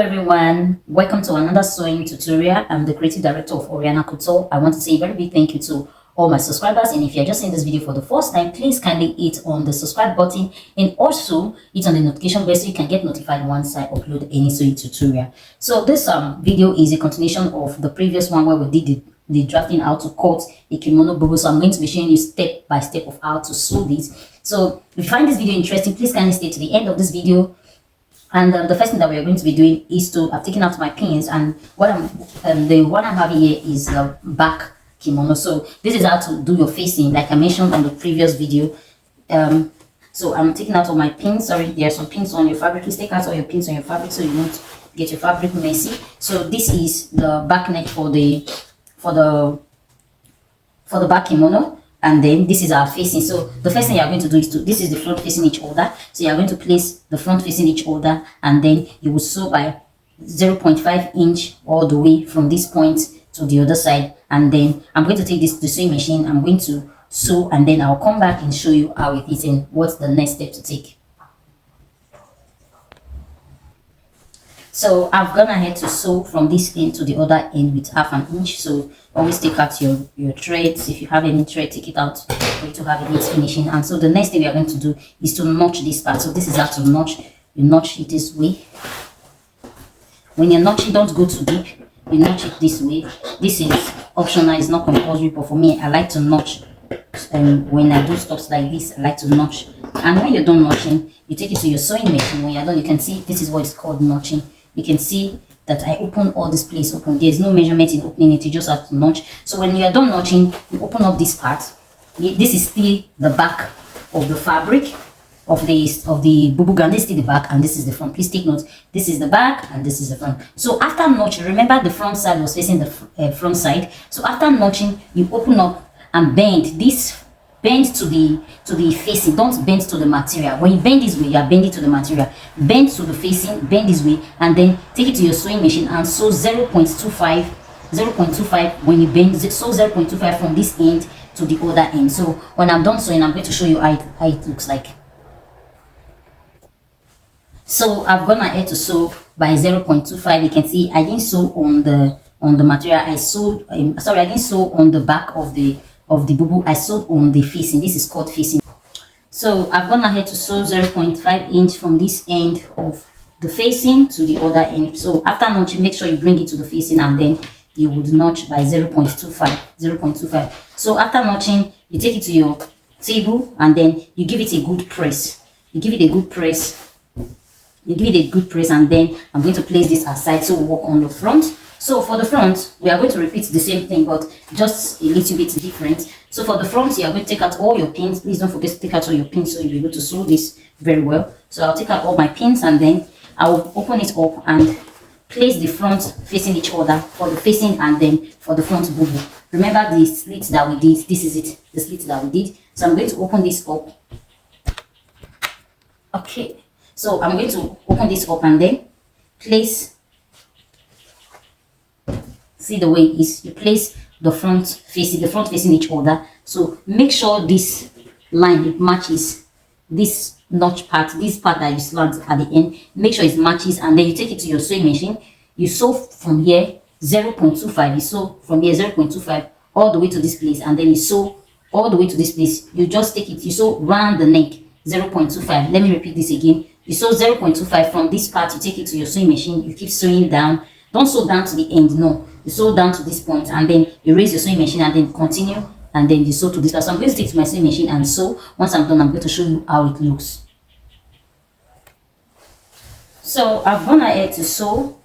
everyone, welcome to another sewing tutorial. I'm the creative director of Oriana Couture. I want to say a very big thank you to all my subscribers, and if you're just seeing this video for the first time, please kindly hit on the subscribe button and also hit on the notification bell so you can get notified once I upload any sewing tutorial. So this video is a continuation of the previous one where we did the drafting how to cut a kimono bubu. So I'm going to be showing you step by step of how to sew this. So if you find this video interesting, please kindly stay to the end of this video. And the first thing that we are going to be doing is I've taken out my pins, and what the one I'm having here is the back kimono. So this is how to do your facing, like I mentioned on the previous video. So I'm taking out all my pins. Sorry, there are some pins on your fabric. Please take out all your pins on your fabric so you won't get your fabric messy. So this is the back neck for the back kimono. And then this is our facing. So the first thing you're going to do is this is the front facing each other. So you're going to place the front facing each other, and then you will sew by 0.5 inch all the way from this point to the other side. And then I'm going to take the sewing machine. I'm going to sew, and then I'll come back and show you how it is and what's the next step to take. So I've gone ahead to sew from this end to the other end with half an inch. So always take out your threads. If you have any thread, take it out for you to have a neat finishing. And so the next thing we are going to do is to notch this part. So this is how to notch. You notch it this way. When you're notching, don't go too deep. You notch it this way. This is optional, it's not compulsory, but for me, I like to notch. When I do stuff like this, I like to notch. And when you're done notching, you take it to your sewing machine. When you're done, you can see this is what is called notching. You can see that I open all this place open. There's no measurement in opening it, you just have to notch. So when you are done notching, you open up this part. This is still the back of the fabric of the bubu gown. This is still the back and this is the front. Please take note, this is the back and this is the front. So after notching, remember the front side was facing the front side. So after notching, you open up and bend this. Bend to the facing, don't bend to the material. When you bend this way, you are bending to the material. Bend to the facing, bend this way, and then take it to your sewing machine and sew 0.25 when you bend, sew 0.25 from this end to the other end. So when I'm done sewing, I'm going to show you how it looks like. So I've gone ahead to sew by 0.25. You can see I didn't sew on the material. I sewed I didn't sew on the back of the bubu. I sewed on the facing. This is called facing. So I've gone ahead to sew 0.5 inch from this end of the facing to the other end. So after notching, make sure you bring it to the facing, and then you would notch by 0.25. So after notching, you take it to your table and then you give it a good press. You give it a good press, and then I'm going to place this aside so we'll work on the front. So for the front, we are going to repeat the same thing, but just a little bit different. So for the front, you are going to take out all your pins. Please don't forget to take out all your pins so you'll be able to sew this very well. So I'll take out all my pins, and then I'll open it up and place the front facing each other for the facing and then for the front bubu. Remember the slits that we did. This is it, the slits that we did. So I'm going to open this up. Okay, so I'm going to open this up and then place. See the way it is. You place the front facing each other. So make sure this line it matches this notch part, this part that you slant at the end. Make sure it matches, and then you take it to your sewing machine. You sew from here 0.25. You sew from here 0.25 all the way to this place, and then you sew all the way to this place. You just take it. You sew round the neck 0.25. Let me repeat this again. You sew 0.25 from this part. You take it to your sewing machine. You keep sewing down. Don't sew down to the end. No. You sew down to this point, and then you raise your sewing machine and then continue, and then you sew to this part. So I'm going to take to my sewing machine and sew. Once I'm done, I'm going to show you how it looks. So I've gone ahead to sew.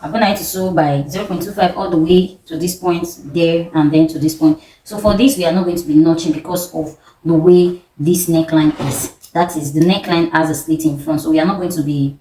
By 0.25 all the way to this point there, and then to this point. So for this, we are not going to be notching because of the way this neckline is. That is, the neckline has a slit in front. So we are not going to be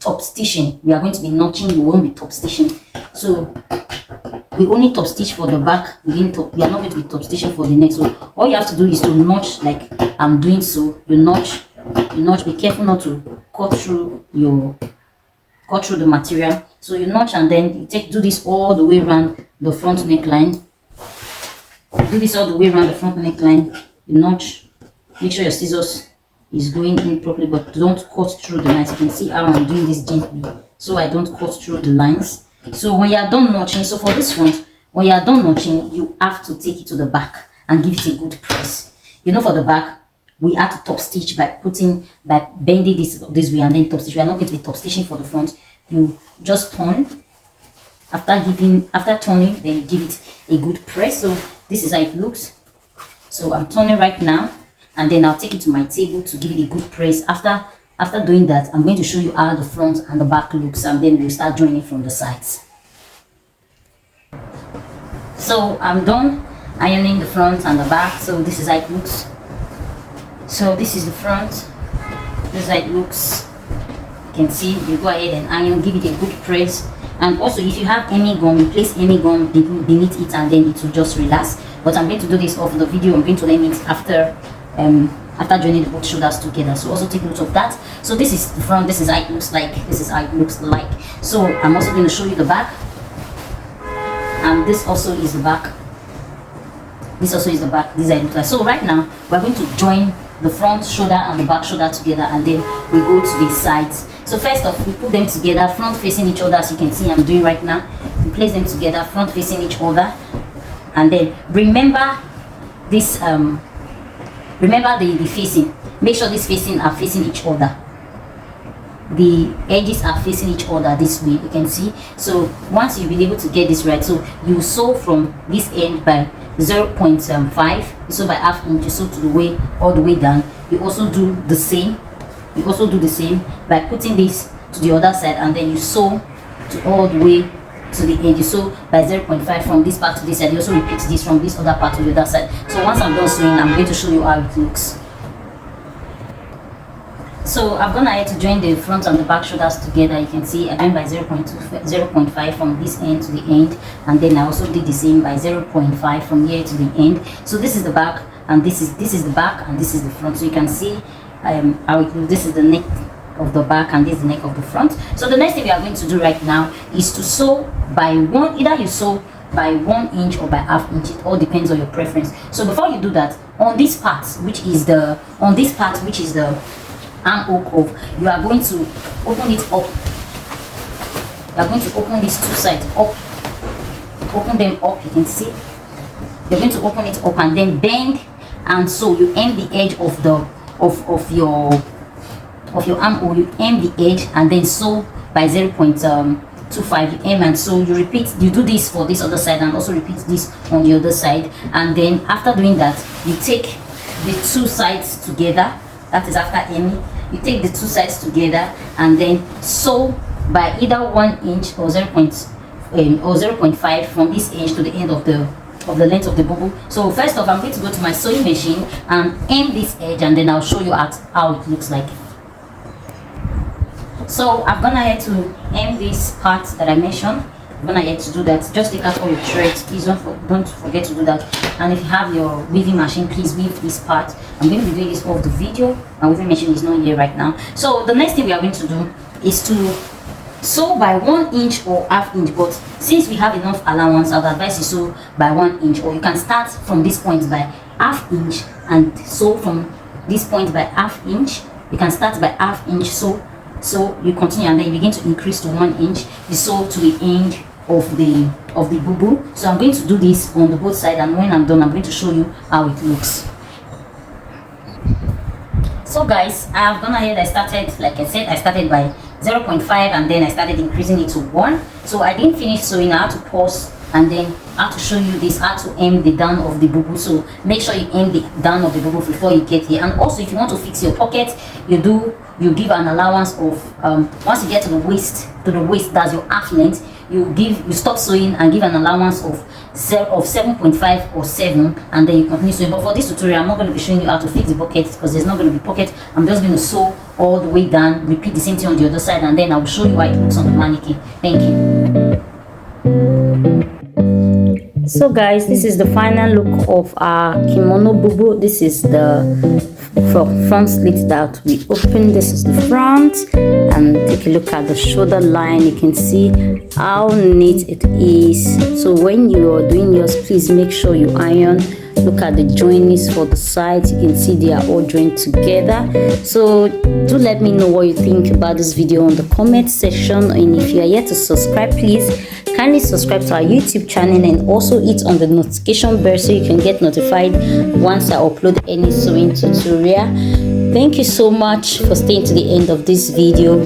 top stitching. We are going to be notching. We won't be top stitching. So we only top stitch for the back. We are not going to be top stitching for the neck. So all you have to do is to notch like I'm doing. So you notch. Be careful not to cut through the material. So you notch, and then you do this all the way around the front neckline. You notch. Make sure your scissors is going in properly, but don't cut through the lines. You can see how I'm doing this gently, so I don't cut through the lines. So when you are done notching, so for this front, when you are done notching, you have to take it to the back and give it a good press. You know, for the back, we have to top stitch by bending this way and then top stitch. We are not going to be top stitching for the front. You just turn. After turning, then you give it a good press. So this is how it looks. So I'm turning right now, and then I'll take it to my table to give it a good press. After doing that, I'm going to show you how the front and the back looks, and then we'll start joining from the sides. So I'm done ironing the front and the back. So this is how it looks. So this is the front. This is how it looks. You can see, you go ahead and iron, give it a good press. And also, if you have any gum, you place any gum beneath it, and then it will just relax. But I'm going to do this off the video. I'm going to learn it after joining both shoulders together. So also take note of that. So this is the front. This is how it looks like. This is how it looks like. So I'm also going to show you the back. And this also is the back. This also is the back. This is how it looks like. So right now, we're going to join the front shoulder and the back shoulder together, and then we go to the sides. So first off, we put them together, front facing each other, as you can see I'm doing right now. We place them together, front facing each other, and then remember this. Remember the facing. Make sure these facing are facing each other. The edges are facing each other this way. You can see. So once you've been able to get this right, so you sew from this end by 0.5, so by half inch, you sew to the way all the way down. You also do the same. You also do the same by putting this to the other side, and then you sew to all the way to the end. You sew by 0.5 from this part to this side. You also repeat this from this other part to the other side. So once I'm done sewing, I'm going to show you how it looks. So I've gone ahead to join the front and the back shoulders together. You can see I joined by 0.5 from this end to the end, and then I also did the same by 0.5 from here to the end. So this is the back, and this is the back, and this is the front. So you can see how it looks. This is the neck of the back, and this is the neck of the front. So the next thing we are going to do right now is to sew by one. Either you sew by 1 inch or by half inch. It all depends on your preference. So before you do that, on this part, which is the armhole curve, you are going to open it up. You are going to open these two sides up. Open them up. You can see. You're going to open it up and then bend, and so you end the edge of the of your armhole. You end the edge and then sew by 0.25. You aim, and so you repeat. You do this for this other side and also repeat this on the other side. And then after doing that, you take the two sides together. That is after aiming. You take the two sides together and then sew by either 1 inch or 0.5 from this edge to the end of the length of the bubu. So first off, I'm going to go to my sewing machine and aim this edge, and then I'll show you how it looks like. So I've gone ahead to aim this part that I mentioned. I'm gonna ahead to do that. Just take out all your threads. Please don't forget to do that. And if you have your weaving machine, please weave this part. I'm going to be doing this off the video. My weaving machine is not here right now. So the next thing we are going to do is to sew by 1 inch or half inch. But since we have enough allowance, I would advise you sew by 1 inch, or you can start from this point by half inch and sew from this point by half inch. You can start by half inch, so you continue, and then you begin to increase to 1 inch. You sew to the end of the bubu. So I'm going to do this on the both side, and when I'm done, I'm going to show you how it looks. So guys, I have gone ahead. I started, like I said, I started by 0.5, and then I started increasing it to 1. So I didn't finish sewing. I had to pause, and then I have to show you this, how to aim the down of the bubu. So make sure you aim the down of the bubu before you get here. And also, if you want to fix your pocket, you give an allowance of once you get to the waist, that's your half length. You stop sewing and give an allowance of 7.5 or 7, and then you continue sewing. But for this tutorial, I'm not going to be showing you how to fix the pocket, because there's not going to be pocket. I'm just going to sew all the way down, repeat the same thing on the other side, and then I will show you how it looks on the mannequin. Thank you. So guys, this is the final look of our kimono bubu. This is the front slit that we open. This is the front, and take a look at the shoulder line. You can see how neat it is. So when you are doing yours, please make sure you iron Look at the joinings for the sides. You can see they are all joined together. So do let me know what you think about this video on the comment section, and if you are yet to subscribe, please kindly subscribe to our YouTube channel and also hit on the notification bell so you can get notified once I upload any sewing tutorial. Thank you so much for staying to the end of this video.